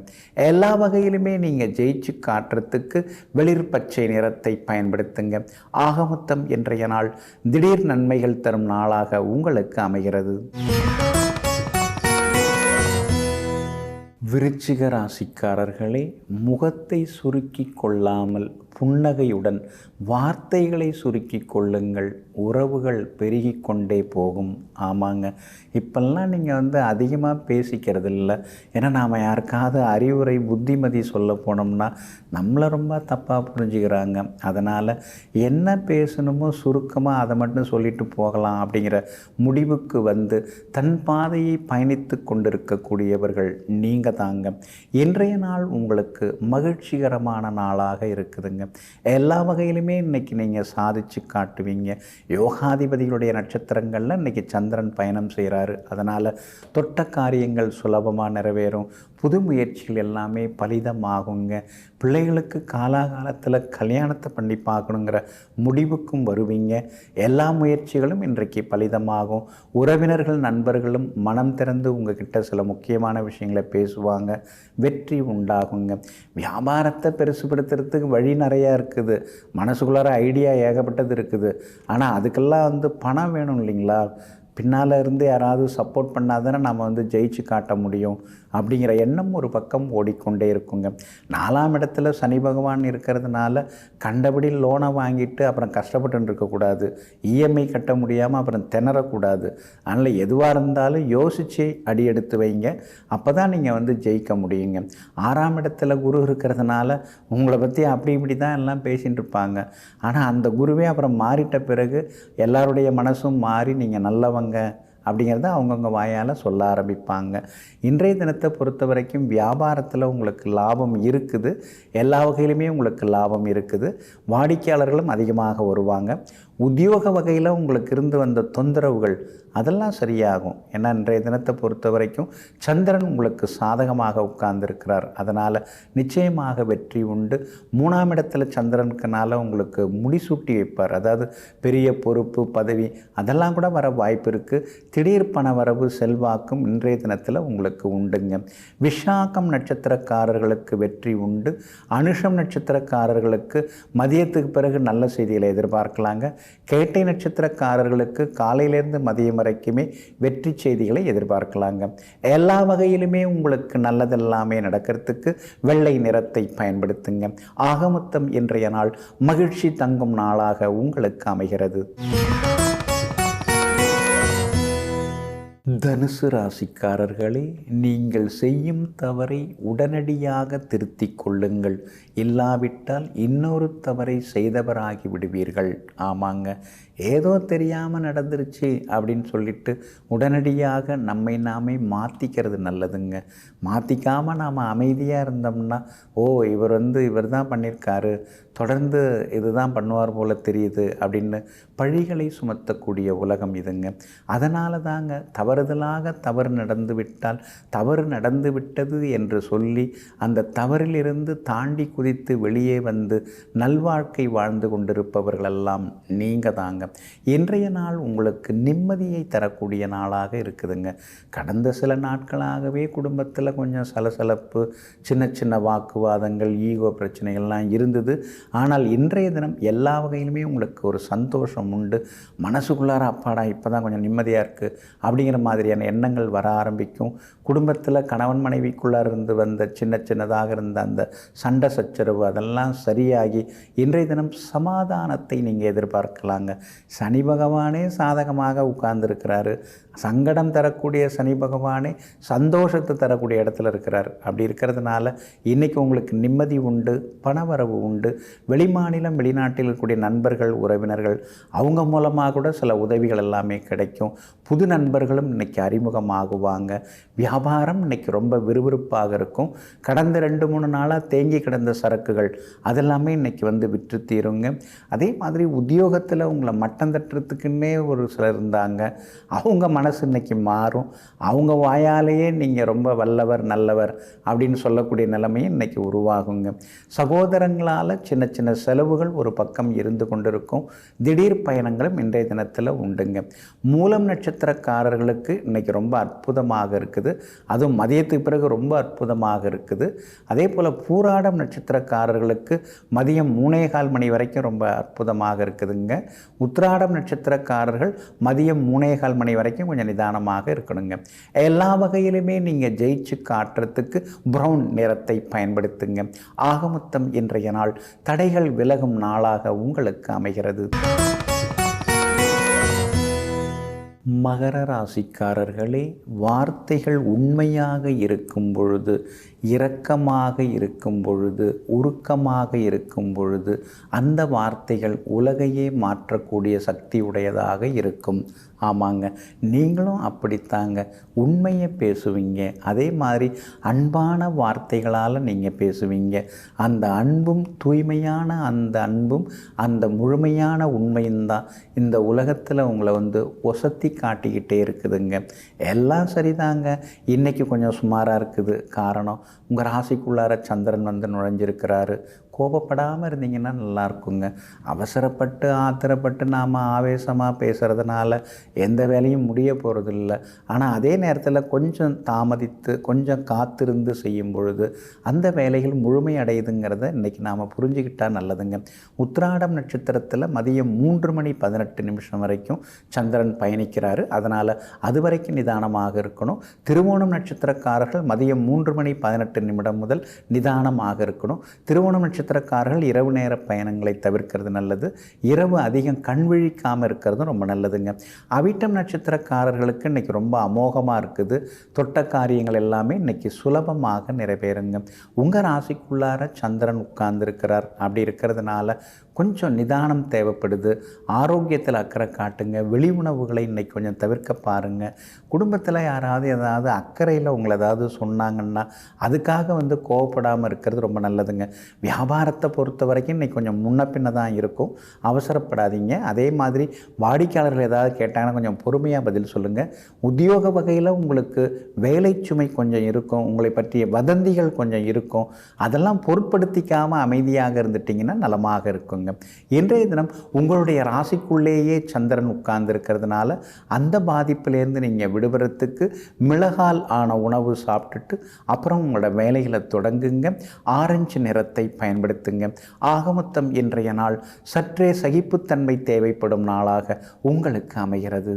Speaker 1: எல்லா வகையிலுமே நீங்கள் ஜெயிச்சு காட்டுறதுக்கு வெளிர் பச்சை நிறத்தை பயன்படுத்துங்க. ஆகமொத்தம் இன்றைய நாள் திடீர் நன்மைகள் தரும் நாளாக உங்களுக்கு அமைகிறது. விருச்சிக ராசிக்காரர்களே, முகத்தை சுருக்கி கொள்ளாமல் புன்னகையுடன் வார்த்தைகளை சுருக்கி கொள்ளுங்கள். உறவுகள் பெருகி கொண்டே போகும். ஆமாங்க, இப்பெல்லாம் நீங்கள் அதிகமாக பேசிக்கிறது இல்லை. ஏன்னா நாம் யாருக்காவது அறிவுரை புத்திமதி சொல்ல போனோம்னா நம்மளை ரொம்ப தப்பாக புரிஞ்சுக்கிறாங்க. அதனால் என்ன பேசணுமோ சுருக்கமாக அதை மட்டும் சொல்லிட்டு போகலாம் அப்படிங்கிற முடிவுக்கு தன் பாதையை பயணித்து கொண்டிருக்கக்கூடியவர்கள் நீங்கள் தாங்க. இன்றைய நாள் உங்களுக்கு மகிழ்ச்சிகரமான நாளாக இருக்குதுங்க. எல்லா வகையிலுமே இன்றைக்கி நீங்கள் சாதிச்சு காட்டுவீங்க. யோகாதிபதிகளுடைய நட்சத்திரங்களில் இன்றைக்கி சந்திரன் பயணம் செய்கிறாரு. அதனால் தொட்ட காரியங்கள் சுலபமாக நிறைவேறும். புது முயற்சிகள் எல்லாமே பலிதமாகுங்க. பிள்ளைகளுக்கு காலாகாலத்தில் கல்யாணத்தை பண்ணி பார்க்கணுங்கிற முடிவுக்கும் வருவீங்க. எல்லா முயற்சிகளும் இன்றைக்கு பலிதமாகும். உறவினர்கள் நண்பர்களும் மனம் திறந்து உங்ககிட்ட சில முக்கியமான விஷயங்களை பேசுவாங்க. வெற்றி உண்டாகுங்க. வியாபாரத்தை பெருசுபடுத்துறதுக்கு வழி நிறையா இருக்குது. மனசுக்குள்ளார ஐடியா ஏகப்பட்டது இருக்குது. ஆனால் அதுக்கெல்லாம் பணம் வேணும் இல்லைங்களா? பின்னால் இருந்து யாராவது சப்போர்ட் பண்ணால் தானே நம்ம ஜெயிச்சு காட்ட முடியும் அப்படிங்கிற எண்ணம் ஒரு பக்கம் ஓடிக்கொண்டே இருக்குங்க. 4ஆம் இடத்துல சனி பகவான் இருக்கிறதுனால கண்டபடி லோனை வாங்கிட்டு அப்புறம் கஷ்டப்பட்டு இருக்கக்கூடாது. இஎம்ஐ கட்ட முடியாமல் அப்புறம் திணறக்கூடாது. அதனால் எதுவாக இருந்தாலும் யோசித்து அடி எடுத்து வைங்க. அப்போ தான் நீங்கள் ஜெயிக்க முடியுங்க. 6ஆம் இடத்துல குரு இருக்கிறதுனால உங்களை பற்றி அப்படி இப்படி தான் எல்லாம் பேசிகிட்டு இருப்பாங்க. ஆனால் அந்த குருவே அப்புறம் மாறிட்ட பிறகு எல்லாருடைய மனசும் மாறி நீங்கள் நல்லவங்க அப்படிங்கிறத அவங்கவுங்க வாயால் சொல்ல ஆரம்பிப்பாங்க. இன்றைய தினத்தை பொறுத்த வரைக்கும் வியாபாரத்தில் உங்களுக்கு லாபம் இருக்குது. எல்லா வகையிலுமே உங்களுக்கு லாபம் இருக்குது. வாடிக்கையாளர்களும் அதிகமாக வருவாங்க. உத்தியோக வகையில் உங்களுக்கு இருந்து வந்த தொந்தரவுகள் அதெல்லாம் சரியாகும். ஏன்னா இன்றைய தினத்தை பொறுத்த வரைக்கும் சந்திரன் உங்களுக்கு சாதகமாக உட்கார்ந்துருக்கிறார். அதனால் நிச்சயமாக வெற்றி உண்டு. 3ஆம் இடத்துல சந்திரனுக்குனால உங்களுக்கு முடிசூட்டி வைப்பார். அதாவது பெரிய பொறுப்பு பதவி அதெல்லாம் கூட வர வாய்ப்பு இருக்குது. திடீர் பண வரவு செல்வாக்கும் இன்றைய தினத்தில் உங்களுக்கு உண்டுங்க. விஷாகம் நட்சத்திரக்காரர்களுக்கு வெற்றி உண்டு. அனுஷம் நட்சத்திரக்காரர்களுக்கு மதியத்துக்கு பிறகு நல்ல செய்திகளை எதிர்பார்க்கலாங்க. கேட்டை நட்சத்திரக்காரர்களுக்கு காலையிலேருந்து மதியம் வரைக்குமே வெற்றி செய்திகளை எதிர்பார்க்கலாங்க. எல்லா வகையிலுமே உங்களுக்கு நல்லதெல்லாமே நடக்கிறதுக்கு வெள்ளை நிறத்தை பயன்படுத்துங்க. ஆகமொத்தம் இன்றைய நாள் மகிழ்ச்சி தங்கும் நாளாக உங்களுக்கு அமைகிறது. தனுசு ராசிக்காரர்களே, நீங்கள் செய்யும் தவறை உடனடியாக திருத்திக் கொள்ளுங்கள். இல்லாவிட்டால் இன்னொரு தவறை செய்தவராகி விடுவீர்கள். ஆமாங்க, ஏதோ தெரியாமல் நடந்துருச்சு அப்படின்னு சொல்லிட்டு உடனடியாக நம்மை நாமே மாற்றிக்கிறது நல்லதுங்க. மாற்றிக்காமல் நாம் அமைதியாக இருந்தோம்னா, ஓ இவர் தான் பண்ணியிருக்காரு, தொடர்ந்து இதுதான் பண்ணுவார் போல தெரியுது அப்படின்னு பழிகளை சுமத்தக்கூடிய உலகம் இதுங்க. அதனால தாங்க தவறுதலாக தவறு நடந்து விட்டால் தவறு நடந்து விட்டது என்று சொல்லி அந்த தவறிலிருந்து தாண்டி குதித்து வெளியே வந்து நல்வாழ்க்கை வாழ்ந்து கொண்டிருப்பவர்களெல்லாம் நீங்கள் தாங்க. இன்றைய நாள் உங்களுக்கு நிம்மதியை தரக்கூடிய நாளாக இருக்குதுங்க. கடந்த சில நாட்களாகவே குடும்பத்தில் கொஞ்சம் சலசலப்பு, சின்ன சின்ன வாக்குவாதங்கள், ஈகோ பிரச்சனைகள்லாம் இருந்தது. ஆனால் இன்றைய தினம் எல்லா வகையிலுமே உங்களுக்கு ஒரு சந்தோஷம் உண்டு. மனசுக்குள்ளார அப்பாடா இப்போ தான் கொஞ்சம் நிம்மதியாக இருக்குது அப்படிங்கிற மாதிரியான எண்ணங்கள் வர ஆரம்பிக்கும். குடும்பத்தில் கணவன் மனைவிக்குள்ளார இருந்து வந்த சின்னதாக இருந்த அந்த சண்டை சச்சரவு அதெல்லாம் சரியாகி இன்றைய தினம் சமாதானத்தை நீங்கள் எதிர்பார்க்கலாங்க. சனி பகவானே சாதகமாக உட்கார்ந்துருக்கிறாரு. சங்கடம் தரக்கூடிய சனி பகவானே சந்தோஷத்தை தரக்கூடிய இடத்துல இருக்கிறார். அப்படி இருக்கிறதுனால இன்றைக்கி உங்களுக்கு நிம்மதி உண்டு, பணவரவு உண்டு. வெளிமாநிலம் வெளிநாட்டில் இருக்கக்கூடிய நண்பர்கள் உறவினர்கள் அவங்க மூலமாக கூட சில உதவிகள் எல்லாமே கிடைக்கும். புது நண்பர்களும் இன்றைக்கி அறிமுகமாகுவாங்க. வியாபாரம் இன்றைக்கி ரொம்ப விறுவிறுப்பாக இருக்கும். கடந்த 2-3 நாளாக தேங்கி கிடந்த சரக்குகள் அதெல்லாமே இன்றைக்கி விற்று தீருங்க. அதே மாதிரி உத்தியோகத்தில் உங்களை மட்டம் தட்டுறதுக்குன்னே ஒரு சிலர் இருந்தாங்க. அவங்க மனசு இன்றைக்கி மாறும். அவங்க வாயாலேயே நீங்கள் ரொம்ப வல்லவர் நல்லவர் அப்படின்னு சொல்லக்கூடிய நிலைமையும் இன்றைக்கி உருவாகுங்க. சகோதரங்களால் சின்ன சின்ன செலவுகள் ஒரு பக்கம் இருந்து கொண்டிருக்கும். திடீர் பயணங்களும் இன்றைய தினத்தில் உண்டுங்க. மூலம் நட்சத்திரக்காரர்களுக்கு இன்றைக்கி ரொம்ப அற்புதமாக இருக்குது. அதுவும் மதியத்துக்கு பிறகு ரொம்ப அற்புதமாக இருக்குது. அதே போல் பூராடம் நட்சத்திரக்காரர்களுக்கு மதியம் 3:15 மணி வரைக்கும் ரொம்ப அற்புதமாக இருக்குதுங்க. உத்திராடம் நட்சத்திரக்காரர்கள் மதியம் 3:15 மணி வரைக்கும் கொஞ்சம் நிதானமாக இருக்கணுங்க. எல்லா வகையிலுமே நீங்கள் ஜெயிச்சு காட்டுறதுக்கு ப்ரௌன் நிறத்தை பயன்படுத்துங்க. ஆகமொத்தம் இன்றைய நாள் தடைகள் விலகும் நாளாக உங்களுக்கு அமைகிறது. மகர ராசிக்காரர்களே, வார்த்தைகள் உண்மையாக இருக்கும் பொழுது, இரக்கமாக இருக்கும் பொழுது, உருக்கமாக இருக்கும் பொழுது அந்த வார்த்தைகள் உலகையே மாற்றக்கூடிய சக்தி உடையதாக இருக்கும். ஆமாங்க, நீங்களும் அப்படித்தாங்க. உண்மையை பேசுவீங்க. அதே மாதிரி அன்பான வார்த்தைகளால் நீங்கள் பேசுவீங்க. அந்த அன்பும் தூய்மையான அந்த அன்பும் அந்த முழுமையான உண்மையும் தான் இந்த உலகத்தில் உங்களை ஒசத்தி காட்டிக்கிட்டே இருக்குதுங்க. எல்லாம் சரிதாங்க. இன்றைக்கி கொஞ்சம் சுமாராக இருக்குது. காரணம், உங்கள் ராசிக்குள்ளார சந்திரன் நுழைஞ்சிருக்கிறாரு. கோபப்படாமல் இருந்தீங்கன்னா நல்லாயிருக்குங்க. அவசரப்பட்டு ஆத்திரப்பட்டு நாம் ஆவேசமாக பேசுகிறதுனால எந்த வேலையும் முடிய போகிறதில்ல. ஆனால் அதே நேரத்தில் கொஞ்சம் தாமதித்து கொஞ்சம் காத்திருந்து செய்யும் பொழுது அந்த வேலைகள் முழுமையடையுதுங்கிறத இன்றைக்கி நாம் புரிஞ்சுக்கிட்டால் நல்லதுங்க. உத்திராடம் நட்சத்திரத்தில் மதியம் 3:18 வரைக்கும் சந்திரன் பயணிக்கிறாரு. அதனால் அது வரைக்கும் நிதானமாக இருக்கணும். திருவோணம் நட்சத்திரக்காரர்கள் மதியம் 3:18 முதல் நிதானமாக இருக்கணும். திருவோணம் நட்சத்திரக்காரர்கள் இரவு நேர பயணங்களை தவிர்க்கிறது நல்லது. இரவு அதிகம் கண் விழிக்காமல் இருக்கிறதும் ரொம்ப நல்லதுங்க. அவிட்டம் நட்சத்திரக்காரர்களுக்கு இன்றைக்கி ரொம்ப அமோகமாக இருக்குது. தொட்ட காரியங்கள் எல்லாமே இன்றைக்கி சுலபமாக நிறைவேறுங்க. உங்கள் ராசிக்குள்ளார சந்திரன் உட்கார்ந்துருக்கிறார். அப்படி இருக்கிறதுனால கொஞ்சம் நிதானம் தேவைப்படுது. ஆரோக்கியத்தில் அக்கறை காட்டுங்க. வெளி உணவுகளை இன்றைக்கி கொஞ்சம் தவிர்க்க பாருங்கள். குடும்பத்தில் யாராவது ஏதாவது அக்கறையில் உங்களை ஏதாவது சொன்னாங்கன்னா அதுக்காக கோவப்படாமல் இருக்கிறது ரொம்ப நல்லதுங்க. வியாபாரத்தை பொறுத்த வரைக்கும் இன்றைக்கி கொஞ்சம் முன்ன பின்ன தான் இருக்கும். அவசரப்படாதீங்க. அதே மாதிரி வாடிக்கையாளர்கள் ஏதாவது கேட்டாங்கன்னா கொஞ்சம் பொறுமையாக பதில் சொல்லுங்கள். உத்தியோக வகையில் உங்களுக்கு வேலை சுமை கொஞ்சம் இருக்கும். உங்களை பற்றிய வதந்திகள் கொஞ்சம் இருக்கும். அதெல்லாம் பொருட்படுத்திக்காமல் அமைதியாக இருந்துட்டிங்கன்னா நலமாக இருக்குங்க. இன்றைய தினம் உங்களுடைய ராசிக்குள்ளேயே சந்திரன் உட்கார்ந்துருக்கிறதுனால அந்த பாதிப்பிலேருந்து நீங்கள் விடுபடுறதுக்கு மிளகால் ஆன உணவு சாப்பிட்டுட்டு அப்புறம் உங்களோட வேலைகளை தொடங்குங்க. ஆரஞ்சு நிறத்தை பயன்படுத்துங்க. ஆகமொத்தம் இன்றைய நாள் சற்றே சகிப்புத்தன்மை தேவைப்படும் நாளாக உங்களுக்கு அமைகிறது.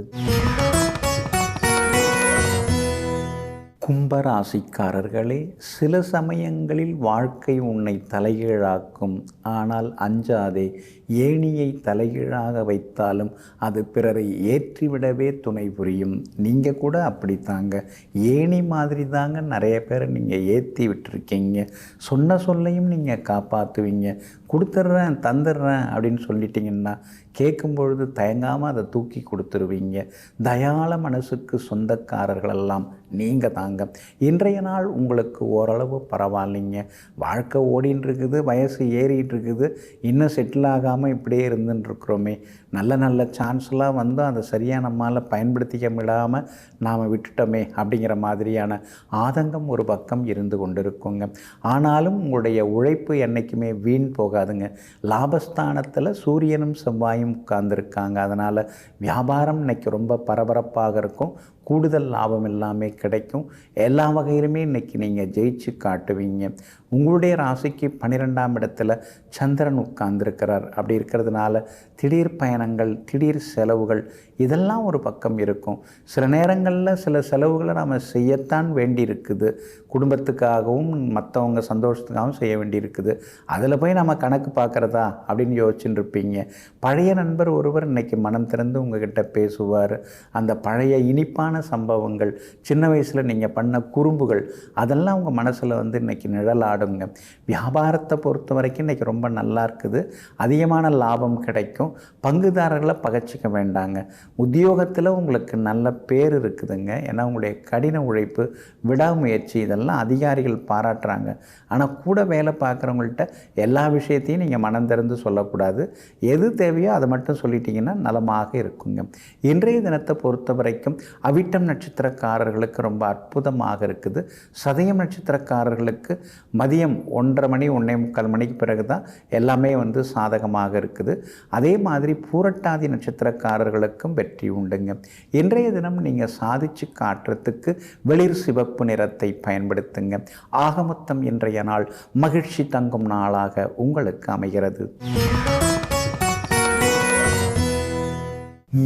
Speaker 1: கும்பராசிக்காரர்களே, சில சமயங்களில் வாழ்க்கை உன்னை தலைகீழாக்கும். ஆனால் அஞ்சாதே. ஏணியை தலைகீழாக வைத்தாலும் அது பிறரை ஏற்றிவிடவே துணை புரியும். நீங்கள் கூட அப்படித்தாங்க. ஏணி மாதிரி தாங்க நிறைய பேரை நீங்கள் ஏற்றி விட்டுருக்கீங்க. சொன்ன சொல்லையும் நீங்கள் காப்பாற்றுவீங்க. கொடுத்துட்றேன் தந்துடுறேன் அப்படின்னு சொல்லிட்டிங்கன்னா கேட்கும் பொழுது தயங்காமல் அதை தூக்கி கொடுத்துருவீங்க. தயாள மனசுக்கு சொந்தக்காரர்களெல்லாம் நீங்கள் தாங்க. இன்றைய நாள் உங்களுக்கு ஓரளவு பரவாயில்லைங்க. வாழ்க்கை ஓடின்னு இருக்குது, வயசு ஏறிட்டு இருக்குது, இன்னும் செட்டில் ஆகாமல் இப்படியே இருந்துட்டுருக்குறோமே. நல்ல நல்ல சான்ஸ்லாம் அதை சரியாக நம்மளால் பயன்படுத்திக்க விடாமல் நாம் விட்டுட்டோமே அப்படிங்கிற மாதிரியான ஆதங்கம் ஒரு பக்கம் இருந்து கொண்டிருக்குங்க. ஆனாலும் உங்களுடைய உழைப்பு என்றைக்குமே வீண் போகாதுங்க. லாபஸ்தானத்தில் சூரியனும் செவ்வாயும் உட்கார்ந்துருக்காங்க. அதனால் வியாபாரம் இன்றைக்கி ரொம்ப பரபரப்பாக இருக்கும். கூடுதல் லாபம் எல்லாமே கிடைக்கும். எல்லா வகையிலுமே இன்றைக்கி நீங்கள் ஜெயிச்சு காட்டுவீங்க. உங்களுடைய ராசிக்கு 12ஆம் இடத்துல சந்திரன் உட்கார்ந்துருக்கிறார். அப்படி இருக்கிறதுனால திடீர் பயணங்கள், திடீர் செலவுகள் இதெல்லாம் ஒரு பக்கம் இருக்கும். சில நேரங்களில் சில செலவுகளை நாம் செய்யத்தான் வேண்டி இருக்குது. குடும்பத்துக்காகவும் மற்றவங்க சந்தோஷத்துக்காகவும் செய்ய வேண்டியிருக்குது. அதில் போய் நம்ம கணக்கு பார்க்குறதா அப்படின்னு யோசிச்சுட்டு இருப்பீங்க. பழைய நண்பர் ஒருவர் இன்றைக்கி மனம் திறந்து உங்ககிட்ட பேசுவார். அந்த பழைய இனிப்பான சம்பவங்கள், சின்ன வயசில் நீங்கள் பண்ண குறும்புகள் அதெல்லாம் உங்கள் மனசில் இன்றைக்கி நிழலாடுங்க. வியாபாரத்தை பொறுத்த வரைக்கும் இன்றைக்கி ரொம்ப நல்லா இருக்குது. அதிகமான லாபம் கிடைக்கும். பங்குதாரர்களை பகச்சிக்க வேண்டாங்க. உத்தியோகத்தில் உங்களுக்கு நல்ல பேர் இருக்குதுங்க. ஏன்னா உங்களுடைய கடின உழைப்பு, விடாமுயற்சி இதெல்லாம் அதிகாரிகள் பாராட்டுறாங்க. ஆனால் கூட வேலை பார்க்குறவங்கள்ட்ட எல்லா விஷயத்தையும் நீங்கள் மனம் திறந்து சொல்லக்கூடாது. எது தேவையோ அதை மட்டும் சொல்லிட்டீங்கன்னா நலமாக இருக்குங்க. இன்றைய தினத்தை பொறுத்த வரைக்கும் அவிட்டம் நட்சத்திரக்காரர்களுக்கு ரொம்ப அற்புதமாக இருக்குது. சதயம் நட்சத்திரக்காரர்களுக்கு மதியம் 1:30 மணி 1:45 மணிக்கு பிறகு தான் எல்லாமே சாதகமாக இருக்குது. அதே மாதிரி பூரட்டாதி நட்சத்திரக்காரர்களுக்கும் வெற்றி உண்டுங்க. இன்றைய தினம் நீங்கள் சாதிச்சு காட்டுறதுக்கு வெளிர் சிவப்பு நிறத்தை பயன்படுத்துங்க. ஆகமொத்தம் இன்றைய நாள் மகிழ்ச்சி தங்கும் நாளாக உங்களுக்கு அமைகிறது.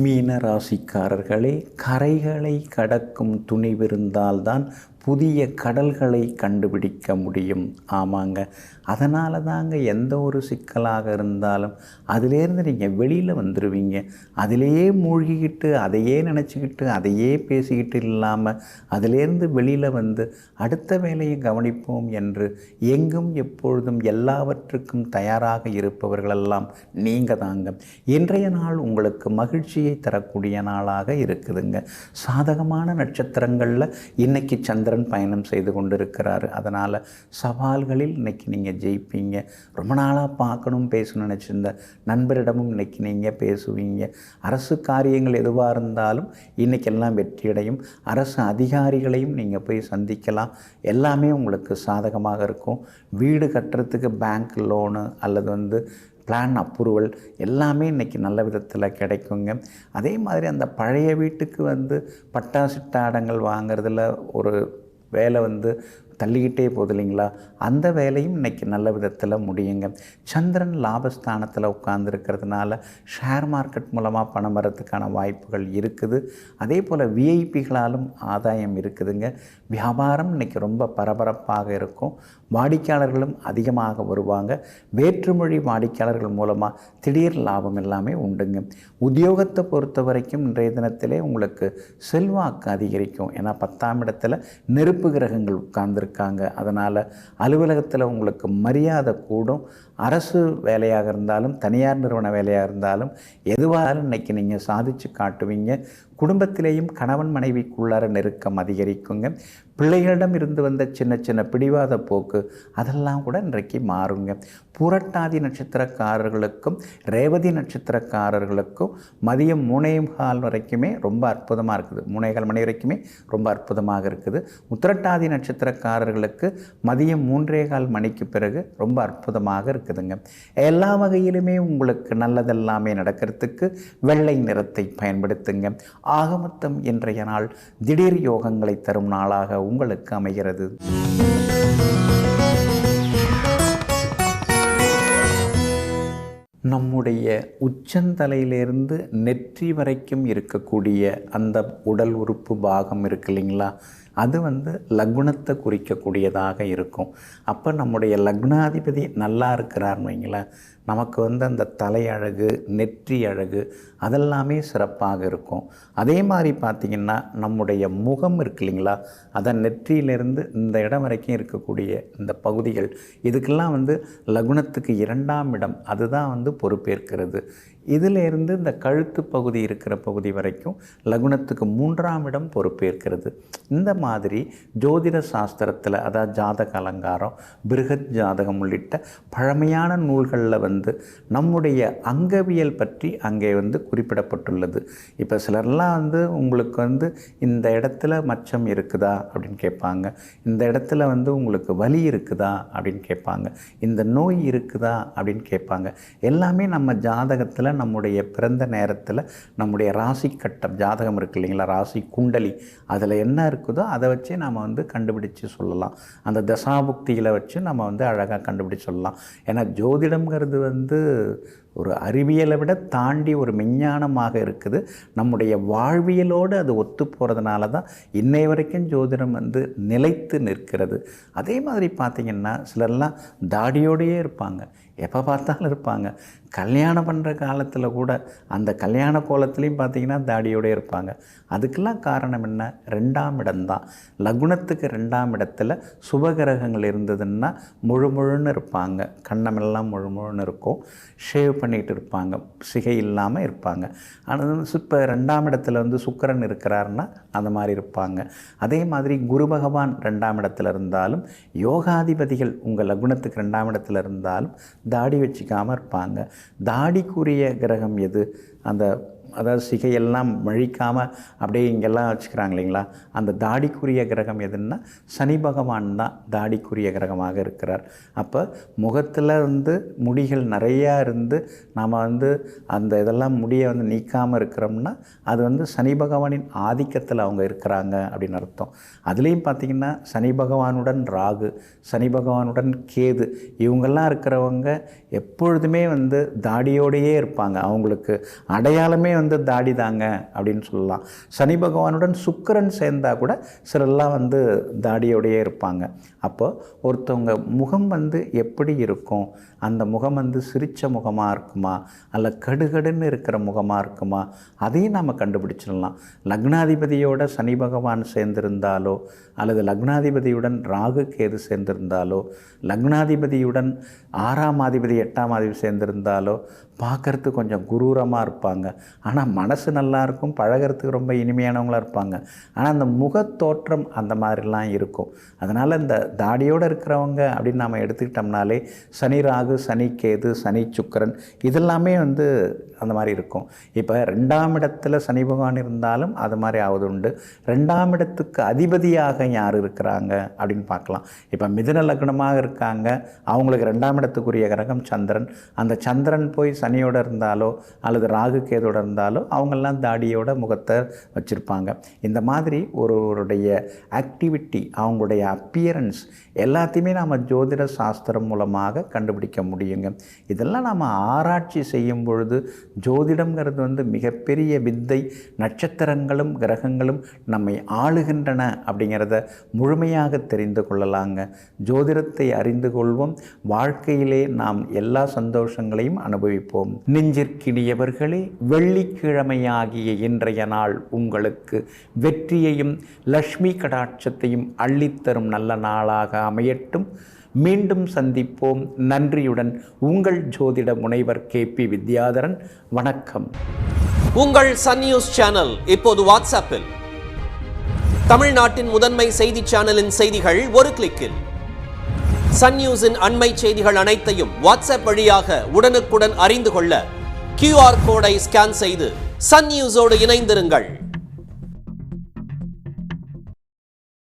Speaker 1: மீன ராசிக்காரர்களே, கரைகளை கடக்கும் துணிவிருந்தால்தான் புதிய கடல்களை கண்டுபிடிக்க முடியும். ஆமாங்க, அதனால தாங்க எந்த ஒரு சிக்கலாக இருந்தாலும் அதிலேருந்து நீங்கள் வெளியில் வந்துடுவீங்க. அதிலேயே மூழ்கிக்கிட்டு அதையே நினச்சிக்கிட்டு அதையே பேசிக்கிட்டு இல்லாமல் அதிலேருந்து வெளியில் வந்து அடுத்த வேலையை கவனிப்போம் என்று எங்கும் எப்பொழுதும் எல்லாவற்றுக்கும் தயாராக இருப்பவர்களெல்லாம் நீங்கள் தாங்க. இன்றைய நாள் உங்களுக்கு மகிழ்ச்சியை தரக்கூடிய நாளாக இருக்குதுங்க. சாதகமான நட்சத்திரங்களில் இன்றைக்கி சந்திரன் பயணம் செய்து கொண்டு இருக்கிறாரு. அதனால் சவால்களில் இன்றைக்கி நீங்கள் ஜெயிப்பீங்க. ரொம்ப நாளாக பார்க்கணும் பேசணும்னு நினச்சிருந்த நண்பரிடமும் இன்றைக்கி நீங்கள் பேசுவீங்க. அரசு காரியங்கள் எதுவாக இருந்தாலும் இன்றைக்கெல்லாம் வெற்றியடையும். அரசு அதிகாரிகளையும் நீங்கள் போய் சந்திக்கலாம். எல்லாமே உங்களுக்கு சாதகமாக இருக்கும். வீடு கட்டுறதுக்கு பேங்க் லோனு அல்லது பிளான் அப்ரூவல் எல்லாமே இன்றைக்கி நல்ல விதத்தில் கிடைக்குங்க. அதே மாதிரி அந்த பழைய வீட்டுக்கு பட்டா சிட்டாடங்கள் வாங்கிறதுல ஒரு வேலை தள்ளிக்கிட்டே போகுது இல்லைங்களா, அந்த வேலையும் இன்றைக்கி நல்ல விதத்தில் முடியுங்க. சந்திரன் லாபஸ்தானத்தில் உட்கார்ந்துருக்கிறதுனால ஷேர் மார்க்கெட் மூலமாக பணம் வரத்துக்கான வாய்ப்புகள் இருக்குது. அதே போல் விஐபிகளாலும் ஆதாயம் இருக்குதுங்க. வியாபாரம் இன்றைக்கி ரொம்ப பரபரப்பாக இருக்கும். வாடிக்கையாளர்களும் அதிகமாக வருவாங்க. வேற்றுமொழி வாடிக்கையாளர்கள் மூலமாக திடீர் லாபம் எல்லாமே உண்டுங்க. உத்தியோகத்தை பொறுத்த வரைக்கும் இன்றைய தினத்திலே உங்களுக்கு செல்வாக்கு அதிகரிக்கும். ஏன்னா 10ஆம் இடத்துல நெருப்பு கிரகங்கள் உட்கார்ந்துருக்காங்க. அதனால் அலுவலகத்தில் உங்களுக்கு மரியாதை கூடும். அரசு வேலையாக இருந்தாலும் தனியார் நிறுவன வேலையாக இருந்தாலும் எதுவாக இன்றைக்கி நீங்கள் சாதித்து காட்டுவீங்க. குடும்பத்திலேயும் கணவன் மனைவிக்குள்ளார நெருக்கம் அதிகரிக்குங்க. பிள்ளைகளிடம் இருந்து வந்த சின்ன சின்ன பிடிவாத போக்கு அதெல்லாம் கூட இன்றைக்கு மாறுங்க. புரட்டாதி நட்சத்திரக்காரர்களுக்கும் ரேவதி நட்சத்திரக்காரர்களுக்கும் மதியம் 3:15 வரைக்குமே ரொம்ப அற்புதமாக இருக்குது. 3:15 மணி வரைக்குமே ரொம்ப அற்புதமாக இருக்குது. உத்திரட்டாதி நட்சத்திரக்காரர்களுக்கு மதியம் 3:15 மணிக்கு பிறகு ரொம்ப அற்புதமாக இருக்குதுங்க. எல்லா வகையிலுமே உங்களுக்கு நல்லதெல்லாமே நடக்கிறதுக்கு வெள்ளை நிறத்தை பயன்படுத்துங்க. ஆகமொத்தம் இன்றைய நாள் திடீர் யோகங்களை தரும் நாளாக உங்களுக்கு அமைகிறது. நம்முடைய உச்சந்தலையிலிருந்து நெற்றி வரைக்கும் இருக்கக்கூடிய அந்த உடல் உறுப்பு பாகம் இருக்கு இல்லைங்களா, அது லக்னத்தை குறிக்கக்கூடியதாக இருக்கும். அப்போ நம்முடைய லக்னாதிபதி நல்லா இருக்கிறார்னு வைங்களேன், நமக்கு அந்த தலை அழகு நெற்றி அழகு அதெல்லாமே சிறப்பாக இருக்கும். அதே மாதிரி பார்த்திங்கன்னா நம்முடைய முகம் இருக்கு இல்லைங்களா, அதை நெற்றியிலிருந்து இந்த இடம் வரைக்கும் இருக்கக்கூடிய இந்த பகுதிகள் இதுக்கெல்லாம் லக்னத்துக்கு 2ஆம் இடம் அதுதான் பொறுப்பேற்கிறது. இதிலிருந்து இந்த கழுத்து பகுதி இருக்கிற பகுதி வரைக்கும் லக்னத்துக்கு 3ஆம் இடம் பொறுப்பேற்கிறது. இந்த மாதிரி ஜோதிட சாஸ்திரத்தில் அதாவது ஜாதக அலங்காரம் பிருகத் ஜாதகம் உள்ளிட்ட பழமையான நூல்களில் நம்முடைய அங்கவியல் பற்றி அங்கே குறிப்பிடப்பட்டுள்ளது. இப்போ சிலர்லாம் உங்களுக்கு இந்த இடத்துல மச்சம் இருக்குதா அப்படின்னு கேட்பாங்க. இந்த இடத்துல உங்களுக்கு வலி இருக்குதா அப்படின்னு கேட்பாங்க. இந்த நோய் இருக்குதா அப்படின்னு கேட்பாங்க. எல்லாமே நம்ம ஜாதகத்தில் நம்முடைய பிறந்த நேரத்தில் நம்முடைய ராசி கட்டம் ஜாதகம் இருக்கு இல்லைங்களா, ராசி குண்டலி அதில் என்ன இருக்குதோ அதை வச்சு நம்ம கண்டுபிடிச்சு சொல்லலாம். அந்த தசாபுக்திகளை வச்சு நம்ம அழகாக கண்டுபிடிச்சு சொல்லலாம். ஏன்னா ஜோதிடம்ங்கிறது ஒரு அறிவியலை விட தாண்டி ஒரு விஞ்ஞானமாக இருக்குது. நம்முடைய வாழ்வியலோடு அது ஒத்து போகிறதுனால தான் இன்னை வரைக்கும் ஜோதிடம் நிலைத்து நிற்கிறது. அதே மாதிரி பார்த்திங்கன்னா சிலர்லாம் தாடியோடையே இருப்பாங்க, எப்போ பார்த்தாலும் இருப்பாங்க. கல்யாணம் பண்ணுற காலத்தில் கூட அந்த கல்யாண கோலத்துலேயும் பார்த்திங்கன்னா தாடியோடே இருப்பாங்க. அதுக்கெல்லாம் காரணம் என்ன? 2ஆம் இடம்தான். லக்னத்துக்கு 2ஆம் இடத்துல சுபகிரகங்கள் இருந்ததுன்னா முழுமுழுன்னு இருப்பாங்க. கண்ணமெல்லாம் முழுமுழுன்னு இருக்கும். ஷேவ் பண்ணிகிட்டு இருப்பாங்க, சிகை இல்லாமல் இருப்பாங்க. ஆனால் இப்போ 2ஆம் இடத்துல சுக்கிரன் இருக்கிறாருன்னா அந்த மாதிரி இருப்பாங்க. அதே மாதிரி குரு பகவான் 2ஆம் இடத்துல இருந்தாலும் யோகாதிபதிகள் உங்கள் லக்னத்துக்கு 2ஆம் இடத்துல இருந்தாலும் தாடி வச்சுக்காமல் இருப்பாங்க. தாடிக்குரிய கிரகம் எது? அதாவது சிகையெல்லாம் மழிக்காமல் அப்படியே இங்கெல்லாம் வச்சுக்கிறாங்க இல்லைங்களா, அந்த தாடிக்குரிய கிரகம் எதுன்னா சனி பகவான் தான் தாடிக்குரிய கிரகமாக இருக்கிறார். அப்போ முகத்தில் முடிகள் நிறையா இருந்து நாம் அந்த இதெல்லாம் முடியை நீக்காமல் இருக்கிறோம்னா அது சனி பகவானின் ஆதிக்கத்தில் அவங்க இருக்கிறாங்க அப்படின்னு அர்த்தம். அதுலேயும் பார்த்திங்கன்னா சனி பகவானுடன் ராகு, சனி பகவானுடன் கேது இவங்கெல்லாம் இருக்கிறவங்க எப்பொழுதுமே தாடியோடையே இருப்பாங்க. அவங்களுக்கு அடையாளமே வந்து தாடி தாங்க அப்படின்னு சொல்லலாம். சனி பகவானுடன் சுக்கிரன் சேர்ந்தா கூட சிலர்லாம் வந்து தாடியோடையே இருப்பாங்க. அப்போ ஒருத்தவங்க முகம் வந்து எப்படி இருக்கும், அந்த முகம் வந்து சிரித்த முகமாக இருக்குமா அல்ல கடுகடுன்னு இருக்கிற முகமாக இருக்குமா, அதையும் நாம் கண்டுபிடிச்சிடலாம். லக்னாதிபதியோட சனி பகவான் சேர்ந்திருந்தாலோ அல்லது லக்னாதிபதியுடன் ராகு கேது சேர்ந்திருந்தாலோ லக்னாதிபதியுடன் 6ஆம் அதிபதி 8ஆம் அதிபதி சேர்ந்திருந்தாலோ பார்க்குறதுக்கு கொஞ்சம் குரூரமாக இருப்பாங்க. ஆனால் மனசு நல்லாயிருக்கும், பழகிறதுக்கு ரொம்ப இனிமையானவங்களாக இருப்பாங்க. ஆனால் அந்த முகத்தோற்றம் அந்த மாதிரிலாம் இருக்கும். அதனால் இந்த தாடியோடு இருக்கிறவங்க அப்படின்னு நாம் எடுத்துக்கிட்டோம்னாலே சனி ராகு, சனி கேது, சனி சுக்கிரன் இதெல்லாமே வந்து அந்த மாதிரி இருக்கும். இப்போ 2ஆம் இடத்துல சனி பகவான் இருந்தாலும் அது மாதிரி ஆவது உண்டு. 2ஆம் இடத்துக்கு அதிபதியாக யார் இருக்கிறாங்க அப்படின்னு பார்க்கலாம். இப்போ மிதுன லக்னமாக இருக்காங்க, அவங்களுக்கு 2ஆம் இடத்துக்குரிய கிரகம் சந்திரன். அந்த சந்திரன் போய் சனியோடு இருந்தாலோ அல்லது ராகு கேதோடு இருந்தாலோ அவங்கெல்லாம் தாடியோட முகத்தை வச்சுருப்பாங்க. இந்த மாதிரி ஒருவருடைய ஆக்டிவிட்டி, அவங்களுடைய அப்பியரன்ஸ் எல்லாத்தையுமே நாம் ஜோதிட சாஸ்திரம் மூலமாக கண்டுபிடிக்க முடியுங்க. இதெல்லாம் நாம் ஆராய்ச்சி செய்யும் பொழுது ஜோதிடம்ங்கிறது வந்து மிகப்பெரிய வித்தை. நட்சத்திரங்களும் கிரகங்களும் நம்மை ஆளுகின்றன அப்படிங்கிறத முழுமையாக தெரிந்து கொள்ளலாங்க. ஜோதிடத்தை அறிந்து கொள்வோம், வாழ்க்கையிலே நாம் எல்லா சந்தோஷங்களையும் அனுபவிப்போம். நெஞ்சிற்கினியவர்களே, வெள்ளிக்கிழமையாகிய இன்றைய நாள் உங்களுக்கு வெற்றியையும் லக்ஷ்மி கடாட்சத்தையும் அள்ளித்தரும் நல்ல நாளாக அமையட்டும். மீண்டும் சந்திப்போம். நன்றியுடன் உங்கள் ஜோதிட முனைவர் KP வித்யாதரன். வணக்கம்.
Speaker 2: உங்கள் சன் நியூஸ் சேனல் இப்போது வாட்ஸ்அப்பில் தமிழ்நாட்டின் முதன்மை செய்தி சேனலின் செய்திகள் ஒரு கிளிக்கில். சன் நியூஸின் அண்மை செய்திகள் அனைத்தையும் வாட்ஸ்அப் வழியாக உடனுக்குடன் அறிந்து கொள்ள QR கோடை ஸ்கேன் செய்து சன் நியூஸோடு இணைந்திருங்கள்.